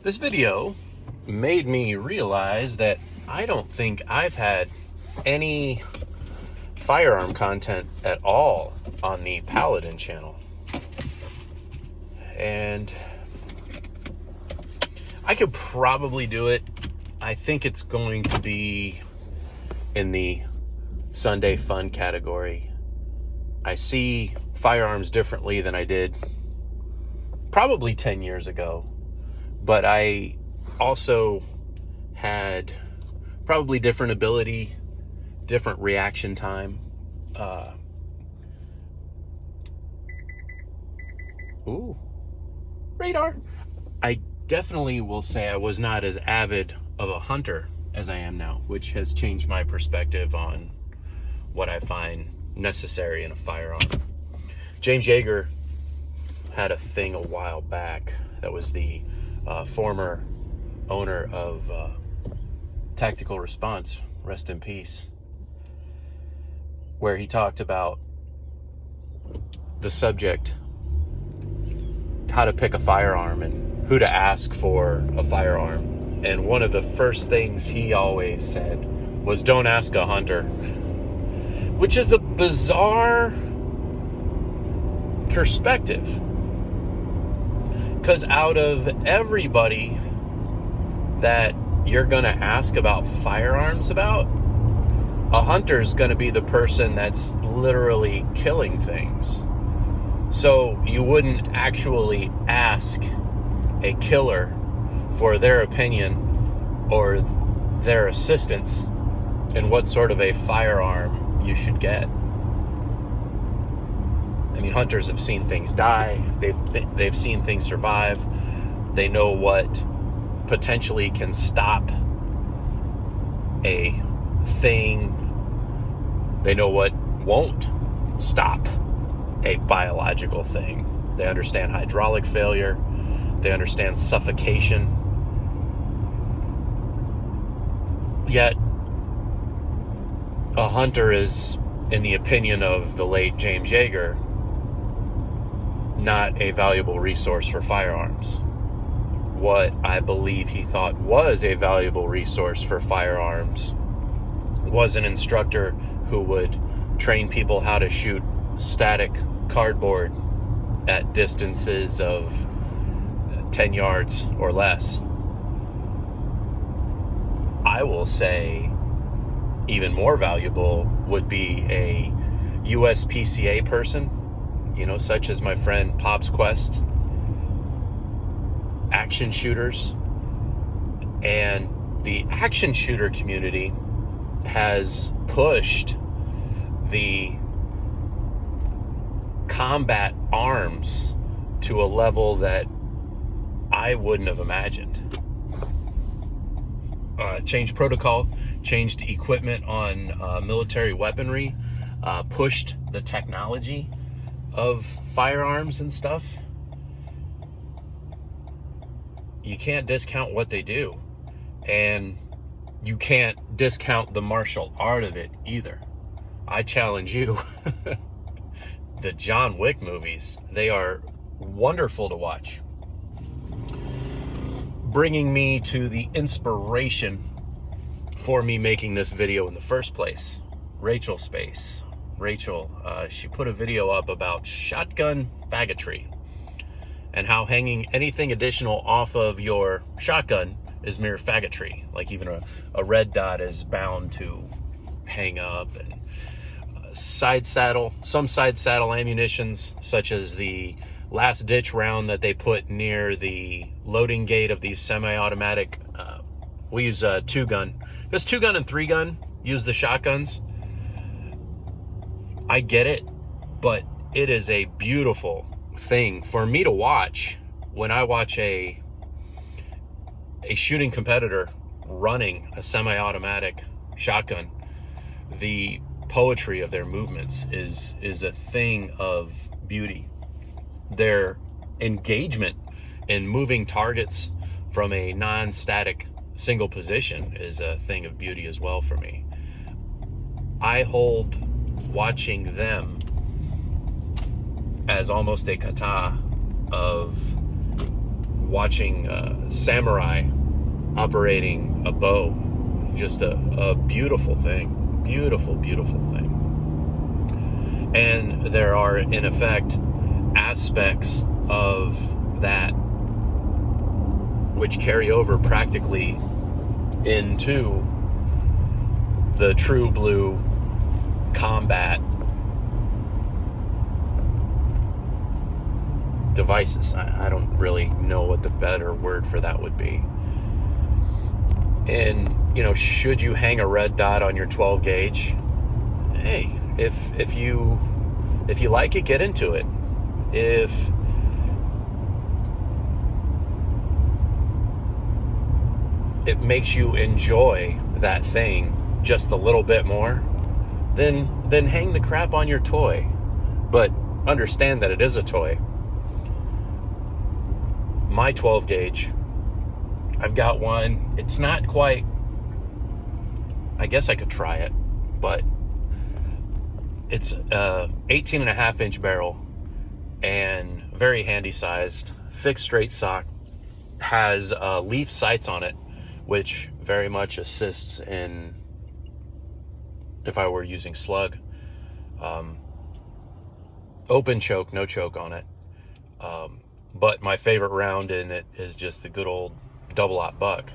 This video made me realize that I don't think I've had any firearm content at all on the Paladin channel. And I could probably do it. I think it's going to be in the Sunday fun category. I see firearms differently than I did probably 10 years ago. But I also had probably different ability, different reaction time. Radar. I definitely will say I was not as avid of a hunter as I am now, which has changed my perspective on what I find necessary in a firearm. James Yeager had a thing a while back that was the former owner of Tactical Response, rest in peace, where he talked about the subject, how to pick a firearm and who to ask for a firearm. And one of the first things he always said was, don't ask a hunter, which is a bizarre perspective. Because out of everybody that you're going to ask about firearms about, a hunter's going to be the person that's literally killing things. So you wouldn't actually ask a killer for their opinion or their assistance in what sort of a firearm you should get. I mean, hunters have seen things die. They've seen things survive. They know what potentially can stop a thing. They know what won't stop a biological thing. They understand hydraulic failure. They understand suffocation. Yet, a hunter is, in the opinion of the late James Yeager, not a valuable resource for firearms. What I believe he thought was a valuable resource for firearms was an instructor who would train people how to shoot static cardboard at distances of 10 yards or less. I will say even more valuable would be a USPCA person, such as my friend Pop's Quest, action shooters. And the action shooter community has pushed the combat arms to a level that I wouldn't have imagined. Changed protocol, changed equipment on military weaponry, pushed the technology of firearms and stuff. You can't discount what they do, and you can't discount the martial art of it either. I challenge you. The John Wick movies, they are wonderful to watch. Bringing me to the inspiration for me making this video in the first place, Rachel Space. Rachel, she put a video up about shotgun faggotry and how hanging anything additional off of your shotgun is mere faggotry. Like even a red dot is bound to hang up. And some side saddle ammunitions, such as the last ditch round that they put near the loading gate of these semi-automatic, we use a 2-gun. Because 2-gun and 3-gun use the shotguns. I get it, but it is a beautiful thing for me to watch when I watch a shooting competitor running a semi-automatic shotgun. The poetry of their movements is a thing of beauty. Their engagement in moving targets from a non-static single position is a thing of beauty as well for me. I hold watching them as almost a kata of watching samurai operating a bow. Just a beautiful thing. Beautiful, beautiful thing. And there are, in effect, aspects of that which carry over practically into the true blue combat devices. I don't really know what the better word for that would be. And, you know, should you hang a red dot on your 12 gauge? Hey, if you like it, get into it. If it makes you enjoy that thing just a little bit more, then hang the crap on your toy. But understand that it is a toy. My 12 gauge, I've got one. It's not quite, I guess I could try it, but it's a 18.5-inch barrel and very handy sized, fixed straight stock, has leaf sights on it, which very much assists in if I were using slug. Open choke, no choke on it. But my favorite round in it is just the good old double-aught buck,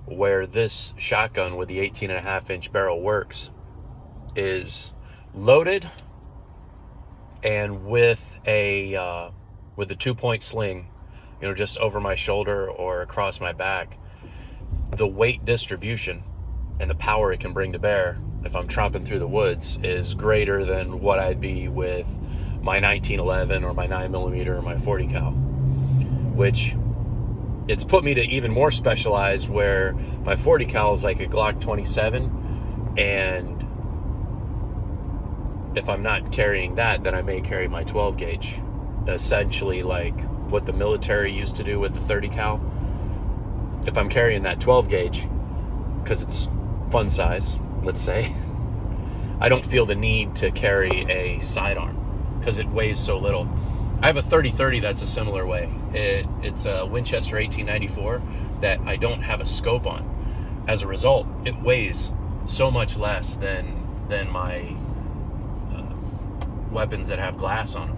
where this shotgun with the 18.5-inch barrel works is loaded and with a 2-point sling, you know, just over my shoulder or across my back. The weight distribution and the power it can bring to bear if I'm tromping through the woods is greater than what I'd be with my 1911 or my 9mm or my 40 cal, which it's put me to even more specialized, where my 40 cal is like a Glock 27, and if I'm not carrying that, then I may carry my 12 gauge, essentially like what the military used to do with the 30 cal. If I'm carrying that 12 gauge, because it's fun size, let's say, I don't feel the need to carry a sidearm because it weighs so little. I have a 30-30 that's a similar way. It's a Winchester 1894 that I don't have a scope on. As a result, it weighs so much less than my weapons that have glass on them.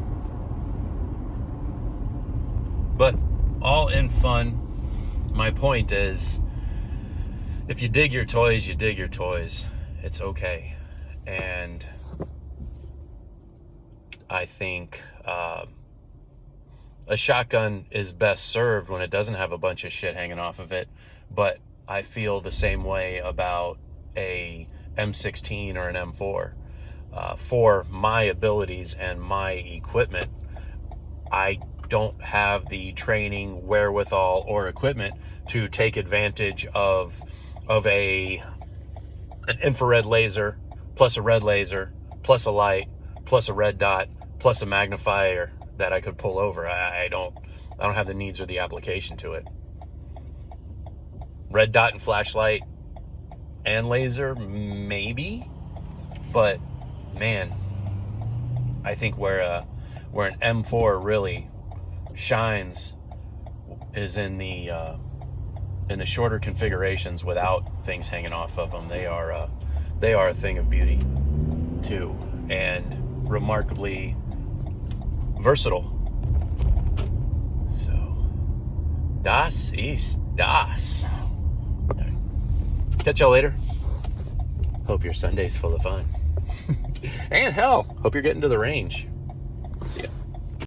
But all in fun. My point is, if you dig your toys, you dig your toys. It's okay. And I think a shotgun is best served when it doesn't have a bunch of shit hanging off of it. But I feel the same way about a M16 or an M4. For my abilities and my equipment, I don't have the training, wherewithal, or equipment to take advantage of an infrared laser plus a red laser plus a light plus a red dot plus a magnifier that I could pull over. I don't have the needs or the application to it. Red dot and flashlight and laser, maybe, but man, I think where an M4 really shines is in the shorter configurations without things hanging off of them. They are a thing of beauty too, and remarkably versatile. So das ist das. Catch y'all later. Hope your Sunday's full of fun. And hell, hope you're getting to the range.